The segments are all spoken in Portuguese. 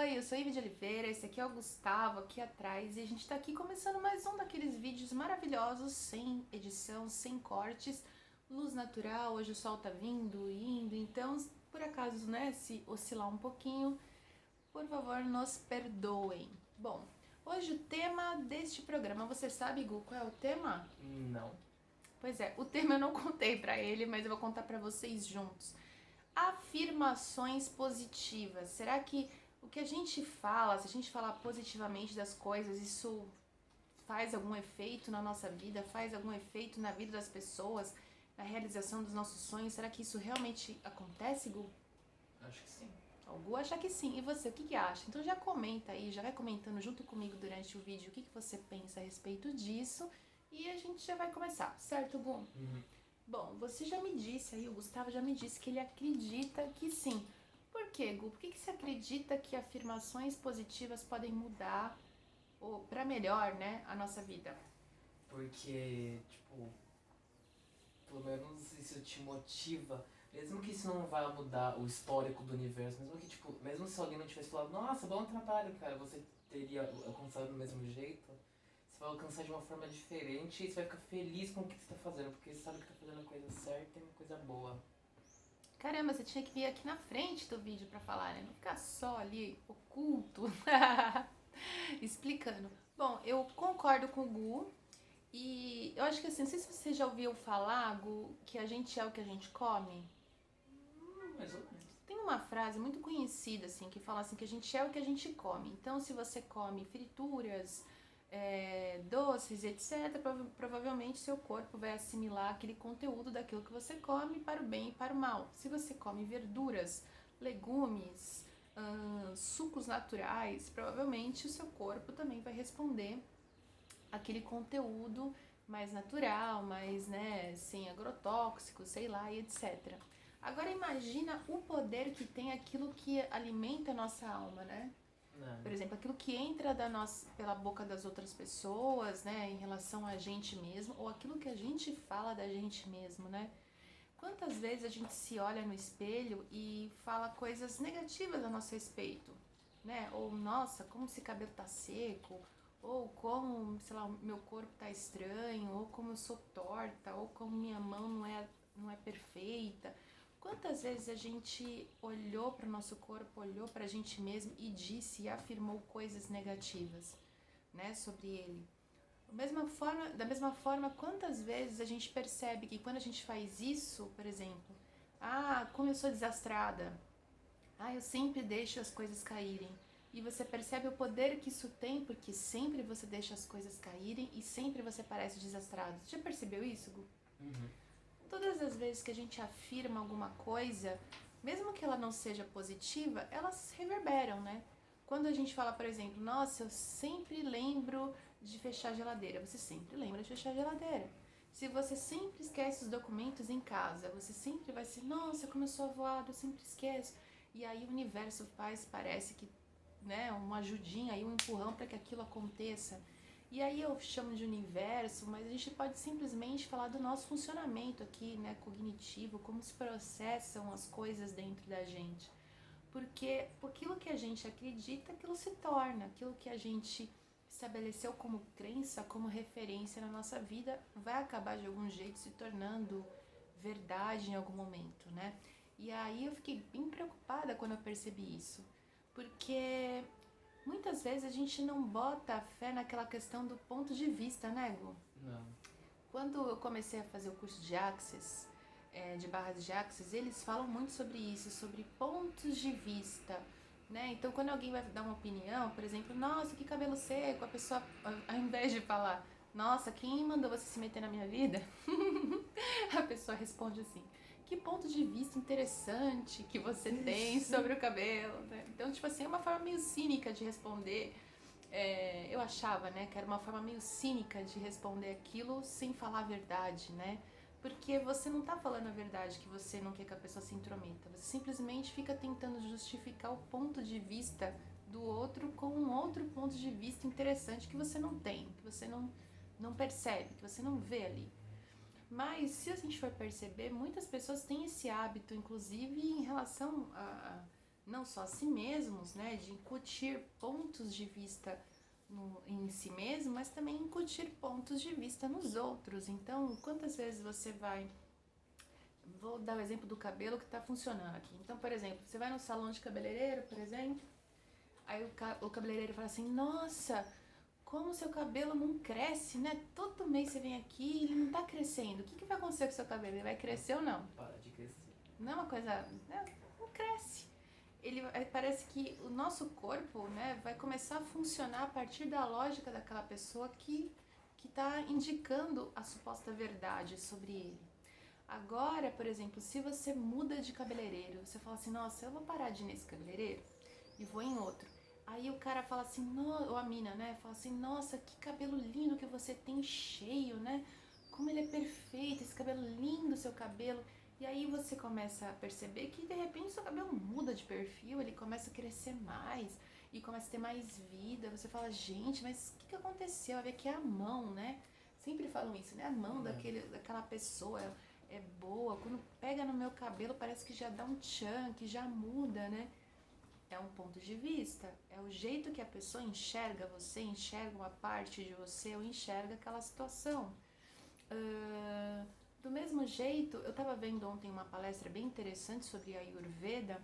Oi, eu sou Ivy de Oliveira, esse aqui é o Gustavo, aqui atrás, e a gente tá aqui começando mais um daqueles vídeos maravilhosos, sem edição, sem cortes, luz natural, hoje o sol tá vindo e indo, então, por acaso, né, se oscilar um pouquinho, por favor, nos perdoem. Bom, hoje o tema deste programa, você sabe, Gu, qual é o tema? Não. Pois é, o tema eu não contei pra ele, mas eu vou contar pra vocês juntos. Afirmações positivas. Será que o que a gente fala, se a gente falar positivamente das coisas, isso faz algum efeito na nossa vida, faz algum efeito na vida das pessoas, na realização dos nossos sonhos? Será que isso realmente acontece, Gu? Acho que sim. O Gu acha que sim. E você, o que acha? Então já comenta aí, já vai comentando junto comigo durante o vídeo o que você pensa a respeito disso e a gente já vai começar, certo, Gu? Uhum. Bom, você já me disse aí, o Gustavo já me disse que ele acredita que sim. Por quê, Gu? Por que você acredita que afirmações positivas podem mudar, ou para melhor, né, a nossa vida? Porque, tipo, pelo menos isso te motiva. Mesmo que isso não vá mudar o histórico do universo, mesmo que, tipo, mesmo se alguém não tivesse falado, nossa, bom trabalho, cara, você teria alcançado do mesmo jeito, você vai alcançar de uma forma diferente e você vai ficar feliz com o que você tá fazendo, porque você sabe que tá fazendo a coisa certa e uma coisa boa. Caramba, você tinha que vir aqui na frente do vídeo para falar, né? Não ficar só ali, oculto, explicando. Bom, eu concordo com o Gu e eu acho que assim, não sei se você já ouviu falar, Gu, que a gente é o que a gente come. Mais ou menos. Tem uma frase muito conhecida, assim, que fala assim, que a gente é o que a gente come. Então, se você come frituras, doces, etc., provavelmente seu corpo vai assimilar aquele conteúdo daquilo que você come para o bem e para o mal. Se você come verduras, legumes, sucos naturais, provavelmente o seu corpo também vai responder aquele conteúdo mais natural, mais, né, sem agrotóxicos, sei lá, e etc. Agora imagina o poder que tem aquilo que alimenta a nossa alma, né? Por Não. exemplo, aquilo que entra da nossa, pela boca das outras pessoas, né, em relação a gente mesmo, ou aquilo que a gente fala da gente mesmo, né? Quantas vezes a gente se olha no espelho e fala coisas negativas a nosso respeito, né? Ou, nossa, como esse cabelo tá seco, ou como, sei lá, meu corpo tá estranho, ou como eu sou torta, ou como minha mão não é perfeita. Quantas vezes a gente olhou para o nosso corpo, olhou para a gente mesmo e disse e afirmou coisas negativas, né, sobre ele? Da mesma forma, quantas vezes a gente percebe que quando a gente faz isso, por exemplo, como eu sou desastrada, eu sempre deixo as coisas caírem. E você percebe o poder que isso tem, porque sempre você deixa as coisas caírem e sempre você parece desastrado. Você já percebeu isso, Gu? Uhum. Todas as vezes que a gente afirma alguma coisa, mesmo que ela não seja positiva, elas reverberam, né? Quando a gente fala, por exemplo, nossa, eu sempre lembro de fechar a geladeira, você sempre lembra de fechar a geladeira. Se você sempre esquece os documentos em casa, você sempre vai ser, nossa, como eu sou avoado, eu sempre esqueço. E aí o universo faz, parece que, né, uma ajudinha aí, um empurrão para que aquilo aconteça. E aí eu chamo de universo, mas a gente pode simplesmente falar do nosso funcionamento aqui, né, cognitivo, como se processam as coisas dentro da gente. Porque aquilo que a gente acredita, aquilo se torna, aquilo que a gente estabeleceu como crença, como referência na nossa vida, vai acabar de algum jeito se tornando verdade em algum momento, né? E aí eu fiquei bem preocupada quando eu percebi isso, porque muitas vezes a gente não bota a fé naquela questão do ponto de vista, né, Gu? Não. Quando eu comecei a fazer o curso de Axis, de barras de Axis, eles falam muito sobre isso, sobre pontos de vista, né? Então, quando alguém vai dar uma opinião, por exemplo, nossa, que cabelo seco, a pessoa, ao invés de falar, nossa, quem mandou você se meter na minha vida? A pessoa responde assim, que ponto de vista interessante que você tem sobre o cabelo, né? Então, tipo assim, é uma forma meio cínica de responder. Eu achava, né, que era uma forma meio cínica de responder aquilo sem falar a verdade, né? Porque você não tá falando a verdade que você não quer que a pessoa se intrometa. Você simplesmente fica tentando justificar o ponto de vista do outro com um outro ponto de vista interessante que você não tem, que você não percebe, que você não vê ali. Mas se a gente for perceber, muitas pessoas têm esse hábito, inclusive em relação não só a si mesmos, né, de incutir pontos de vista em si mesmo, mas também incutir pontos de vista nos outros. Então, quantas vezes você vai... Vou dar o exemplo do cabelo que está funcionando aqui. Então, por exemplo, você vai no salão de cabeleireiro, por exemplo, aí o cabeleireiro fala assim, nossa, como seu cabelo não cresce, né? Todo mês você vem aqui e ele não tá crescendo. O que vai acontecer com o seu cabelo? Ele vai crescer ou não? Para de crescer. Não é uma coisa... Não cresce. Parece que o nosso corpo, né, vai começar a funcionar a partir da lógica daquela pessoa que está indicando a suposta verdade sobre ele. Agora, por exemplo, se você muda de cabeleireiro, você fala assim, nossa, eu vou parar de ir nesse cabeleireiro e vou em outro. Aí o cara fala assim, ou a mina, né, fala assim, nossa, que cabelo lindo que você tem, cheio, né? Como ele é perfeito, esse cabelo lindo, seu cabelo. E aí você começa a perceber que de repente seu cabelo muda de perfil, ele começa a crescer mais e começa a ter mais vida. Você fala, gente, mas o que aconteceu? Olha que é a mão, né? Sempre falam isso, né? A mão daquela pessoa é boa. Quando pega no meu cabelo parece que já dá um tchan, que já muda, né? É um ponto de vista, é o jeito que a pessoa enxerga você, enxerga uma parte de você ou enxerga aquela situação. Do mesmo jeito, eu estava vendo ontem uma palestra bem interessante sobre a Ayurveda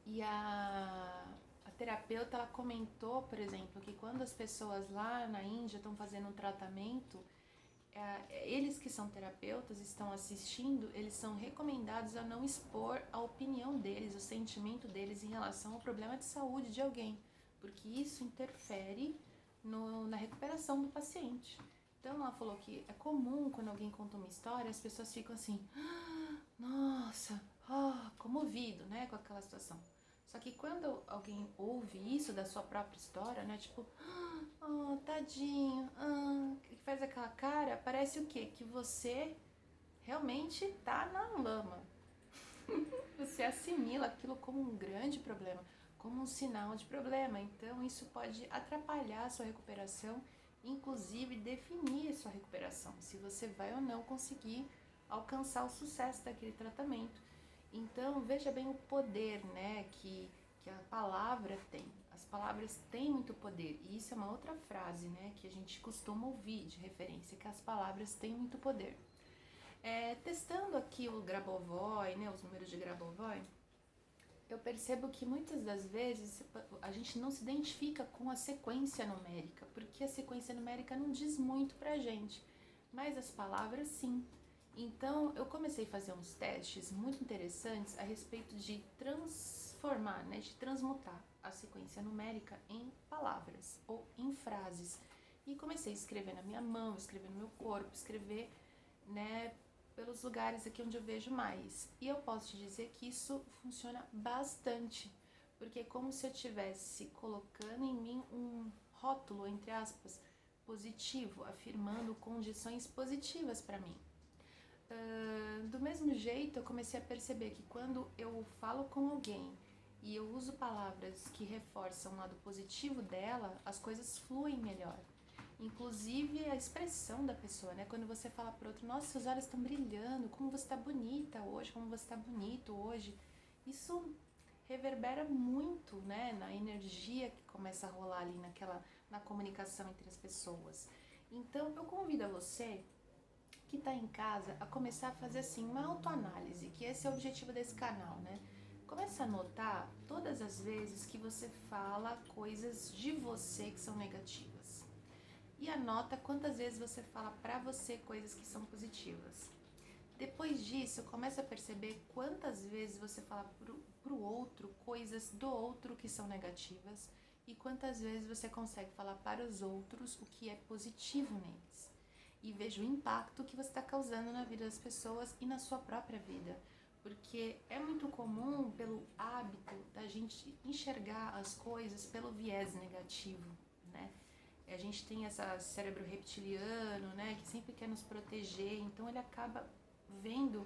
e a terapeuta ela comentou, por exemplo, que quando as pessoas lá na Índia estão fazendo um tratamento, eles que são terapeutas estão assistindo, eles são recomendados a não expor a opinião deles, o sentimento deles em relação ao problema de saúde de alguém, porque isso interfere na recuperação do paciente. Então ela falou que é comum quando alguém conta uma história, as pessoas ficam assim, nossa, comovido, né, com aquela situação. Só que quando alguém ouve isso da sua própria história, né, tipo, tadinho, que faz aquela cara, parece o quê? Que você realmente tá na lama. Você assimila aquilo como um grande problema, como um sinal de problema. Então isso pode atrapalhar a sua recuperação, inclusive definir a sua recuperação, se você vai ou não conseguir alcançar o sucesso daquele tratamento. Então veja bem o poder, né, que a palavra tem. As palavras têm muito poder, e isso é uma outra frase, né, que a gente costuma ouvir de referência, que as palavras têm muito poder. Testando aqui o Grabovoi, né, os números de Grabovoi, eu percebo que muitas das vezes a gente não se identifica com a sequência numérica, porque a sequência numérica não diz muito pra gente, mas as palavras sim. Então eu comecei a fazer uns testes muito interessantes a respeito de transformar, né, de transmutar a sequência numérica em palavras ou em frases. E comecei a escrever na minha mão, escrever no meu corpo, escrever, né, pelos lugares aqui onde eu vejo mais. E eu posso te dizer que isso funciona bastante, porque é como se eu estivesse colocando em mim um rótulo, entre aspas, positivo, afirmando condições positivas para mim. Do mesmo jeito, eu comecei a perceber que quando eu falo com alguém e eu uso palavras que reforçam o lado positivo dela, as coisas fluem melhor. Inclusive a expressão da pessoa, né? Quando você fala para outro, nossa, seus olhos estão brilhando, como você está bonita hoje, como você está bonito hoje. Isso reverbera muito, né? Na energia que começa a rolar ali na comunicação entre as pessoas. Então, eu convido a você que está em casa a começar a fazer assim uma autoanálise, que esse é o objetivo desse canal, né? Começa a notar todas as vezes que você fala coisas de você que são negativas. E anota quantas vezes você fala pra você coisas que são positivas. Depois disso, começa a perceber quantas vezes você fala pro outro coisas do outro que são negativas e quantas vezes você consegue falar para os outros o que é positivo neles. E veja o impacto que você está causando na vida das pessoas e na sua própria vida. Porque é muito comum, pelo hábito da gente enxergar as coisas pelo viés negativo, né? A gente tem esse cérebro reptiliano, né, que sempre quer nos proteger, então ele acaba vendo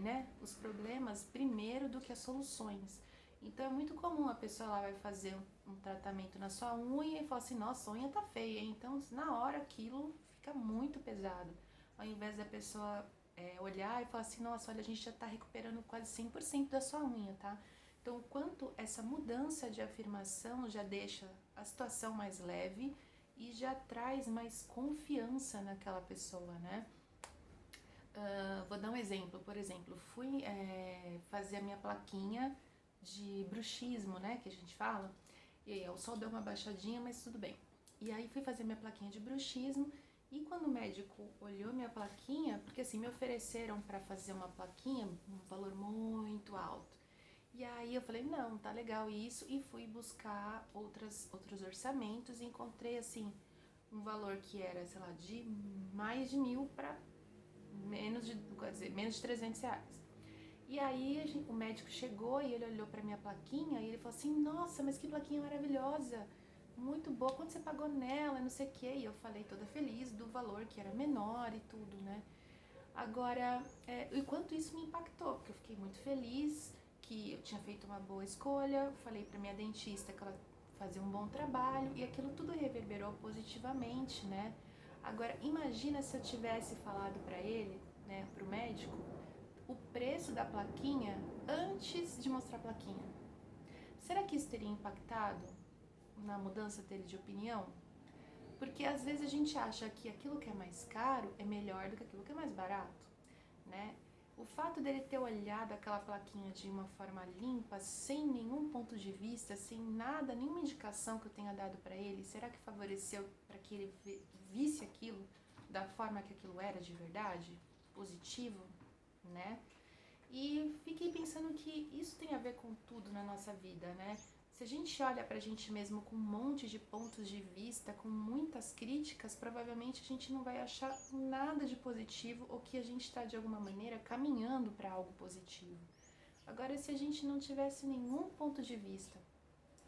né, os problemas primeiro do que as soluções. Então é muito comum a pessoa lá vai fazer um tratamento na sua unha e fala assim, nossa, a unha tá feia, hein? Então na hora aquilo fica muito pesado. Ao invés da pessoa olhar e falar assim, nossa, olha, a gente já tá recuperando quase 100% da sua unha, tá? Então, o quanto essa mudança de afirmação já deixa a situação mais leve e já traz mais confiança naquela pessoa, né? Vou dar um exemplo. Por exemplo, fui fazer a minha plaquinha de bruxismo, né, que a gente fala. E aí, o sol deu uma baixadinha, mas tudo bem. E aí fui fazer minha plaquinha de bruxismo. E quando o médico olhou minha plaquinha, porque assim, me ofereceram para fazer uma plaquinha um valor muito alto. E aí eu falei, não, tá legal isso, e fui buscar outros orçamentos e encontrei assim um valor que era, sei lá, de mais de 1.000 para menos de 300 reais. E aí o médico chegou e ele olhou pra minha plaquinha e ele falou assim, nossa, mas que plaquinha maravilhosa, muito boa, quanto você pagou nela, não sei o que. E eu falei toda feliz do valor que era menor e tudo, né? Agora, o quanto isso me impactou, porque eu fiquei muito feliz que eu tinha feito uma boa escolha, falei pra minha dentista que ela fazia um bom trabalho e aquilo tudo reverberou positivamente, né? Agora, imagina se eu tivesse falado pra ele, né, pro médico, o preço da plaquinha antes de mostrar a plaquinha. Será que isso teria impactado na mudança dele de opinião? Porque às vezes a gente acha que aquilo que é mais caro é melhor do que aquilo que é mais barato, né? O fato dele ter olhado aquela plaquinha de uma forma limpa, sem nenhum ponto de vista, sem nada, nenhuma indicação que eu tenha dado para ele, será que favoreceu para que ele visse aquilo da forma que aquilo era de verdade? Positivo, né? E fiquei pensando que isso tem a ver com tudo na nossa vida, né? Se a gente olha pra gente mesmo com um monte de pontos de vista, com muitas críticas, provavelmente a gente não vai achar nada de positivo ou que a gente está de alguma maneira caminhando para algo positivo. Agora, se a gente não tivesse nenhum ponto de vista,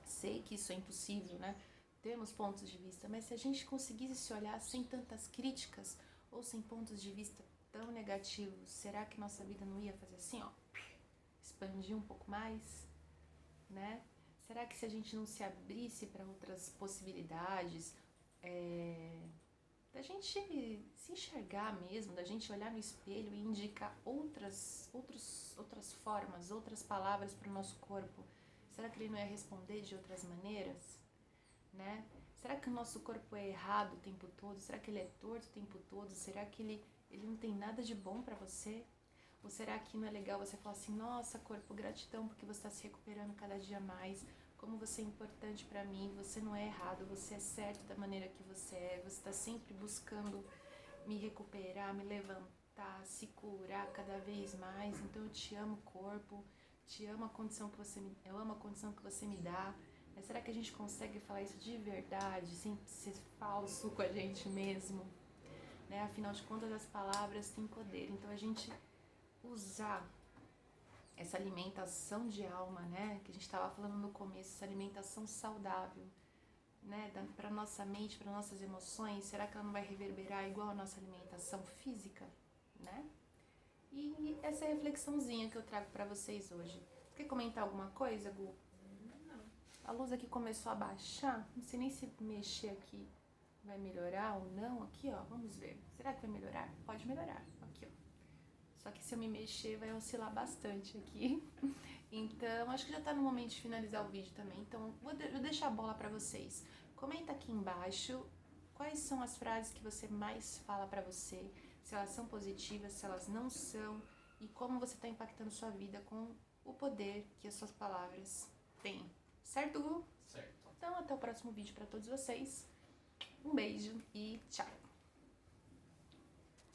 sei que isso é impossível, né? Temos pontos de vista, mas se a gente conseguisse se olhar sem tantas críticas ou sem pontos de vista tão negativos, será que nossa vida não ia fazer assim, ó, expandir um pouco mais, né? Será que se a gente não se abrisse para outras possibilidades, da gente se enxergar mesmo, da gente olhar no espelho e indicar outras formas, outras palavras para o nosso corpo, será que ele não ia responder de outras maneiras, né? Será que o nosso corpo é errado o tempo todo? Será que ele é torto o tempo todo? Será que ele não tem nada de bom para você? Ou será que não é legal você falar assim, nossa, corpo, gratidão porque você está se recuperando cada dia mais, como você é importante para mim, você não é errado, você é certo da maneira que você é, você está sempre buscando me recuperar, me levantar, se curar cada vez mais, então eu te amo, corpo, te amo a condição que eu amo a condição que você me dá. Mas será que a gente consegue falar isso de verdade, sem ser falso com a gente mesmo? Né? Afinal de contas, as palavras têm poder, então a gente usar essa alimentação de alma, né, que a gente estava falando no começo, essa alimentação saudável, né, para nossa mente, para nossas emoções, será que ela não vai reverberar igual a nossa alimentação física, né? E essa é a reflexãozinha que eu trago para vocês hoje. Você quer comentar alguma coisa, Gu? Não. A luz aqui começou a baixar, não sei nem se mexer aqui vai melhorar ou não. Aqui, ó, vamos ver. Será que vai melhorar? Pode melhorar. Aqui, ó. Só que se eu me mexer vai oscilar bastante aqui. Então, acho que já tá no momento de finalizar o vídeo também. Então, vou deixar a bola pra vocês. Comenta aqui embaixo quais são as frases que você mais fala pra você, se elas são positivas, se elas não são, e como você tá impactando sua vida com o poder que as suas palavras têm. Certo, Gu? Certo. Então, até o próximo vídeo pra todos vocês. Um beijo e